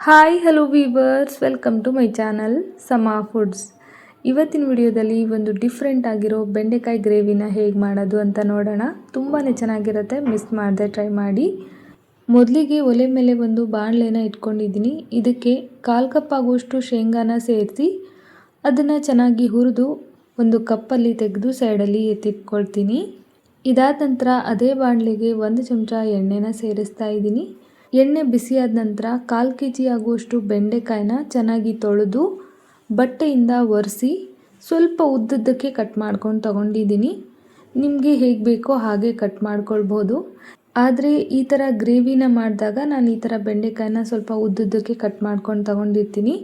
Hi hello viewers, welcome to my channel Sama foods. ಇವತ್ತಿನ ವಿಡಿಯೋದಲ್ಲಿ ಒಂದು ಡಿಫ್ರೆಂಟ್ ಆಗಿರೋ ಬೆಂಡೆಕಾಯಿ ಗ್ರೇವಿನ ಹೇಗೆ ಮಾಡೋದು ಅಂತ ನೋಡೋಣ. ತುಂಬಾ ಚೆನ್ನಾಗಿರುತ್ತೆ, ಮಿಸ್ ಮಾಡದೆ ಟ್ರೈ ಮಾಡಿ. ಮೊದಲಿಗೆ ಒಲೆ ಮೇಲೆ ಒಂದು ಬಾಣಲೆನ ಇಟ್ಕೊಂಡಿದ್ದೀನಿ. ಇದಕ್ಕೆ 1/4 ಕಪ್ ಆಗುವಷ್ಟು ಶೇಂಗಾನ ಸೇರಿಸಿ ಅದನ್ನು ಚೆನ್ನಾಗಿ ಹುರಿದು ಒಂದು ಕಪ್ಪಲ್ಲಿ ತೆಗೆದು ಸೈಡಲ್ಲಿ ಎತ್ತಿಟ್ಕೊಳ್ತೀನಿ. ಇದಾದ ನಂತರ ಅದೇ ಬಾಣಲೆಗೆ 1 ಚಮಚ ಎಣ್ಣೆನ ಸೇರಿಸ್ತಾ ಇದ್ದೀನಿ. ಎಣ್ಣೆ ಬಿಸಿಯಾದ ನಂತರ 1/4 kg ಆಗುವಷ್ಟು ಬೆಂಡೆಕಾಯಿನ ಚೆನ್ನಾಗಿ ತೊಳೆದು ಬಟ್ಟೆಯಿಂದ ಒರೆಸಿ ಸ್ವಲ್ಪ ಉದ್ದುದ್ದಕ್ಕೆ ಕಟ್ ಮಾಡ್ಕೊಂಡು ತಗೊಂಡಿದ್ದೀನಿ. ನಿಮಗೆ ಹೇಗೆ ಬೇಕೋ ಹಾಗೆ ಕಟ್ ಮಾಡ್ಕೊಳ್ಬೋದು. ಆದರೆ ಈ ಥರ ಗ್ರೇವಿನ ಮಾಡಿದಾಗ ನಾನು ಈ ಥರ ಬೆಂಡೆಕಾಯಿನ ಸ್ವಲ್ಪ ಉದ್ದುದ್ದಕ್ಕೆ ಕಟ್ ಮಾಡ್ಕೊಂಡು ತಗೊಂಡಿರ್ತೀನಿ.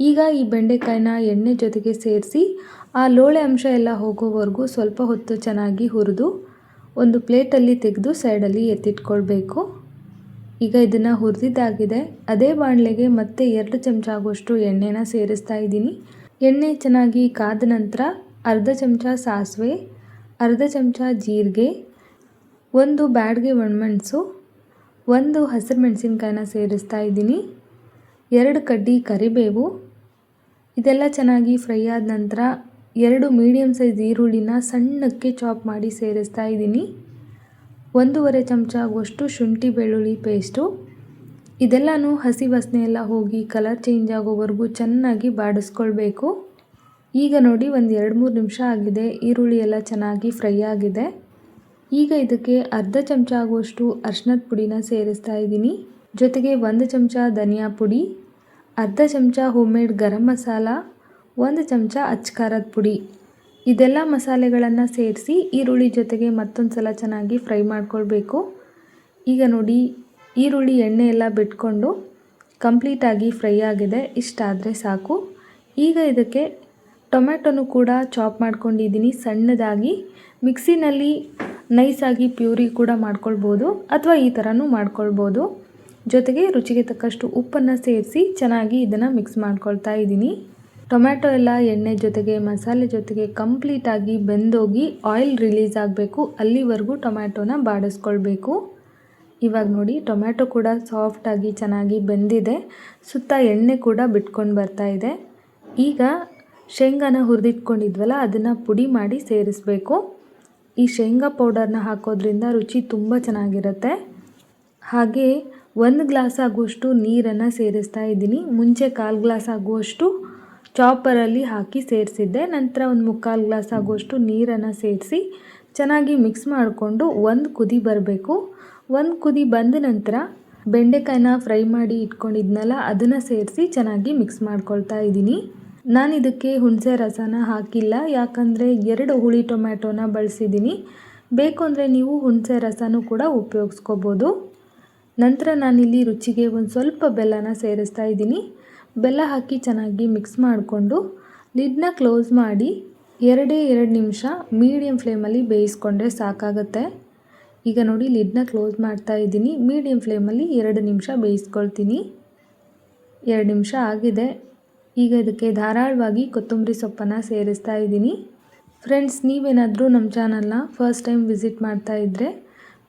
ಈಗ ಈ ಬೆಂಡೆಕಾಯಿನ ಎಣ್ಣೆ ಜೊತೆಗೆ ಸೇರಿಸಿ ಆ ಲೋಳೆ ಅಂಶ ಎಲ್ಲ ಹೋಗೋವರೆಗೂ ಸ್ವಲ್ಪ ಹೊತ್ತು ಚೆನ್ನಾಗಿ ಹುರಿದು ಒಂದು ಪ್ಲೇಟಲ್ಲಿ ತೆಗೆದು ಸೈಡಲ್ಲಿ ಎತ್ತಿಟ್ಕೊಳ್ಬೇಕು. ಈಗ ಇದನ್ನು ಹುರಿದಿದ್ದಾಗಿದೆ. ಅದೇ ಬಾಣಲೆಗೆ ಮತ್ತೆ 2 ಚಮಚ ಆಗುವಷ್ಟು ಎಣ್ಣೆನ ಸೇರಿಸ್ತಾ ಇದ್ದೀನಿ. ಎಣ್ಣೆ ಚೆನ್ನಾಗಿ ಕಾದ ನಂತರ ಅರ್ಧ ಚಮಚ ಸಾಸಿವೆ, ಅರ್ಧ ಚಮಚ ಜೀರಿಗೆ, 1 ಬ್ಯಾಡಗೆ ಒಣಮೆಣಸು, 1 ಹಸಿರು ಮೆಣಸಿನ್ಕಾಯಿನ ಸೇರಿಸ್ತಾ ಇದ್ದೀನಿ, 2 ಕಡ್ಡಿ ಕರಿಬೇವು. ಇದೆಲ್ಲ ಚೆನ್ನಾಗಿ ಫ್ರೈ ಆದ ನಂತರ 2 ಮೀಡಿಯಮ್ ಸೈಜ್ ಈರುಳ್ಳಿನ ಸಣ್ಣಕ್ಕೆ ಚಾಪ್ ಮಾಡಿ ಸೇರಿಸ್ತಾ ಇದ್ದೀನಿ. 1.5 ಚಮಚ ಆಗುವಷ್ಟು ಶುಂಠಿ ಬೆಳ್ಳುಳ್ಳಿ ಪೇಸ್ಟು. ಇದೆಲ್ಲನೂ ಹಸಿ ವಾಸನೆ ಎಲ್ಲ ಹೋಗಿ ಕಲರ್ ಚೇಂಜ್ ಆಗೋವರೆಗೂ ಚೆನ್ನಾಗಿ ಬಾಡಿಸ್ಕೊಳ್ಬೇಕು. ಈಗ ನೋಡಿ ಒಂದು 2-3 ನಿಮಿಷ ಆಗಿದೆ. ಈರುಳ್ಳಿ ಎಲ್ಲ ಚೆನ್ನಾಗಿ ಫ್ರೈ ಆಗಿದೆ. ಈಗ ಇದಕ್ಕೆ ಅರ್ಧ ಚಮಚ ಆಗುವಷ್ಟು ಅರಿಶಿನದ ಪುಡಿನ ಸೇರಿಸ್ತಾ ಇದ್ದೀನಿ. ಜೊತೆಗೆ 1 ಚಮಚ ಧನಿಯಾ ಪುಡಿ, ಅರ್ಧ ಚಮಚ ಹೋಮ್ ಮೇಡ್ ಗರಂ ಮಸಾಲ, 1 ಚಮಚ ಅಚ್ಕಾರದ ಪುಡಿ. ಇದೆಲ್ಲ ಮಸಾಲೆಗಳನ್ನು ಸೇರಿಸಿ ಈರುಳ್ಳಿ ಜೊತೆಗೆ ಮತ್ತೊಂದು ಸಲ ಚೆನ್ನಾಗಿ ಫ್ರೈ ಮಾಡ್ಕೊಳ್ಬೇಕು. ಈಗ ನೋಡಿ ಈರುಳ್ಳಿ ಎಣ್ಣೆ ಎಲ್ಲ ಬಿಟ್ಕೊಂಡು ಕಂಪ್ಲೀಟಾಗಿ ಫ್ರೈ ಆಗಿದೆ. ಇಷ್ಟಾದರೆ ಸಾಕು. ಈಗ ಇದಕ್ಕೆ ಟೊಮ್ಯಾಟೊನು ಕೂಡ ಚಾಪ್ ಮಾಡ್ಕೊಂಡಿದ್ದೀನಿ ಸಣ್ಣದಾಗಿ. ಮಿಕ್ಸಿನಲ್ಲಿ ನೈಸಾಗಿ ಪ್ಯೂರಿ ಕೂಡ ಮಾಡ್ಕೊಳ್ಬೋದು ಅಥವಾ ಈ ಥರನೂ ಮಾಡ್ಕೊಳ್ಬೋದು. ಜೊತೆಗೆ ರುಚಿಗೆ ತಕ್ಕಷ್ಟು ಉಪ್ಪನ್ನು ಸೇರಿಸಿ ಚೆನ್ನಾಗಿ ಇದನ್ನು ಮಿಕ್ಸ್ ಮಾಡ್ಕೊಳ್ತಾ ಇದ್ದೀನಿ. ಟೊಮ್ಯಾಟೊ ಎಲ್ಲ ಎಣ್ಣೆ ಜೊತೆಗೆ ಮಸಾಲೆ ಜೊತೆಗೆ ಕಂಪ್ಲೀಟಾಗಿ ಬೆಂದೋಗಿ ಆಯಿಲ್ ರಿಲೀಸ್ ಆಗಬೇಕು. ಅಲ್ಲಿವರೆಗೂ ಟೊಮ್ಯಾಟೊನ ಬಾಡಿಸ್ಕೊಳ್ಬೇಕು. ಇವಾಗ ನೋಡಿ ಟೊಮ್ಯಾಟೊ ಕೂಡ ಸಾಫ್ಟಾಗಿ ಚೆನ್ನಾಗಿ ಬೆಂದಿದೆ. ಸುತ್ತ ಎಣ್ಣೆ ಕೂಡ ಬಿಟ್ಕೊಂಡು ಬರ್ತಾ ಇದೆ. ಈಗ ಶೇಂಗಾನ ಹುರಿದಿಟ್ಕೊಂಡಿದ್ವಲ್ಲ ಅದನ್ನು ಪುಡಿ ಮಾಡಿ ಸೇರಿಸಬೇಕು. ಈ ಶೇಂಗಾ ಪೌಡರ್ನ ಹಾಕೋದ್ರಿಂದ ರುಚಿ ತುಂಬ ಚೆನ್ನಾಗಿರುತ್ತೆ. ಹಾಗೆ 1 ಗ್ಲಾಸ್ ಆಗುವಷ್ಟು ನೀರನ್ನು ಸೇರಿಸ್ತಾ ಇದ್ದೀನಿ. ಮುಂಚೆ 1/4 ಗ್ಲಾಸ್ ಆಗುವಷ್ಟು ಚಾಪರಲ್ಲಿ ಹಾಕಿ ಸೇರಿಸಿದ್ದೆ. ನಂತರ 1/4 ಗ್ಲಾಸ್ ಆಗುವಷ್ಟು ನೀರನ್ನು ಸೇರಿಸಿ ಚೆನ್ನಾಗಿ ಮಿಕ್ಸ್ ಮಾಡಿಕೊಂಡು 1 ಕುದಿ ಬರಬೇಕು. 1 ಕುದಿ ಬಂದ ನಂತರ ಬೆಂಡೆಕಾಯಿನ ಫ್ರೈ ಮಾಡಿ ಇಟ್ಕೊಂಡಿದ್ನಲ್ಲ ಅದನ್ನು ಸೇರಿಸಿ ಚೆನ್ನಾಗಿ ಮಿಕ್ಸ್ ಮಾಡ್ಕೊಳ್ತಾ ಇದ್ದೀನಿ. ನಾನು ಇದಕ್ಕೆ ಹುಣಸೆ ರಸನ ಹಾಕಿಲ್ಲ, ಯಾಕಂದರೆ 2 ಹುಳಿ ಟೊಮ್ಯಾಟೊನ ಬಳಸಿದ್ದೀನಿ. ಬೇಕು ಅಂದರೆ ನೀವು ಹುಣಸೆ ರಸನೂ ಕೂಡ ಉಪಯೋಗಿಸ್ಕೋಬೋದು. ನಂತರ ನಾನಿಲ್ಲಿ ರುಚಿಗೆ ಒಂದು ಸ್ವಲ್ಪ ಬೆಲ್ಲನ ಸೇರಿಸ್ತಾ ಇದ್ದೀನಿ. ಬೆಲ್ಲ ಹಾಕಿ ಚೆನ್ನಾಗಿ ಮಿಕ್ಸ್ ಮಾಡಿಕೊಂಡು ಲಿಡ್ನ ಕ್ಲೋಸ್ ಮಾಡಿ 2 ನಿಮಿಷ ಮೀಡಿಯಮ್ ಫ್ಲೇಮಲ್ಲಿ ಬೇಯಿಸ್ಕೊಂಡ್ರೆ ಸಾಕಾಗುತ್ತೆ. ಈಗ ನೋಡಿ ಲಿಡ್ನ ಕ್ಲೋಸ್ ಮಾಡ್ತಾ ಇದ್ದೀನಿ. ಮೀಡಿಯಮ್ ಫ್ಲೇಮಲ್ಲಿ 2 ನಿಮಿಷ ಬೇಯಿಸ್ಕೊಳ್ತೀನಿ. 2 ನಿಮಿಷ ಆಗಿದೆ. ಈಗ ಇದಕ್ಕೆ ಧಾರಾಳವಾಗಿ ಕೊತ್ತಂಬರಿ ಸೊಪ್ಪನ್ನು ಸೇರಿಸ್ತಾ ಇದ್ದೀನಿ. ಫ್ರೆಂಡ್ಸ್, ನೀವೇನಾದರೂ ನಮ್ಮ ಚಾನಲ್ನ ಫಸ್ಟ್ ಟೈಮ್ ವಿಸಿಟ್ ಮಾಡ್ತಾ ಇದ್ದರೆ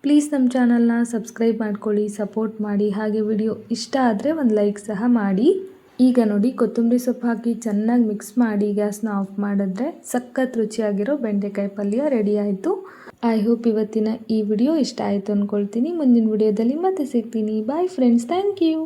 ಪ್ಲೀಸ್ ನಮ್ಮ ಚಾನಲ್ನ ಸಬ್ಸ್ಕ್ರೈಬ್ ಮಾಡ್ಕೊಳ್ಳಿ, ಸಪೋರ್ಟ್ ಮಾಡಿ. ಹಾಗೆ ವಿಡಿಯೋ ಇಷ್ಟ ಆದರೆ ಒಂದು ಲೈಕ್ ಸಹ ಮಾಡಿ. ಈಗ ನೋಡಿ ಕೊತ್ತಂಬರಿ ಸೊಪ್ಪು ಹಾಕಿ ಚೆನ್ನಾಗಿ ಮಿಕ್ಸ್ ಮಾಡಿ ಗ್ಯಾಸ್ನ ಆಫ್ ಮಾಡಿದ್ರೆ ಸಖತ್ ರುಚಿಯಾಗಿರೋ ಬೆಂಡೆಕಾಯಿ ಪಲ್ಯ ರೆಡಿ ಆಯಿತು. ಐ ಹೋಪ್ ಇವತ್ತಿನ ಈ ವಿಡಿಯೋ ಇಷ್ಟ ಆಯಿತು ಅಂದ್ಕೊಳ್ತೀನಿ. ಮುಂದಿನ ವಿಡಿಯೋದಲ್ಲಿ ಮತ್ತೆ ಸಿಗ್ತೀನಿ. Bye friends, thank you.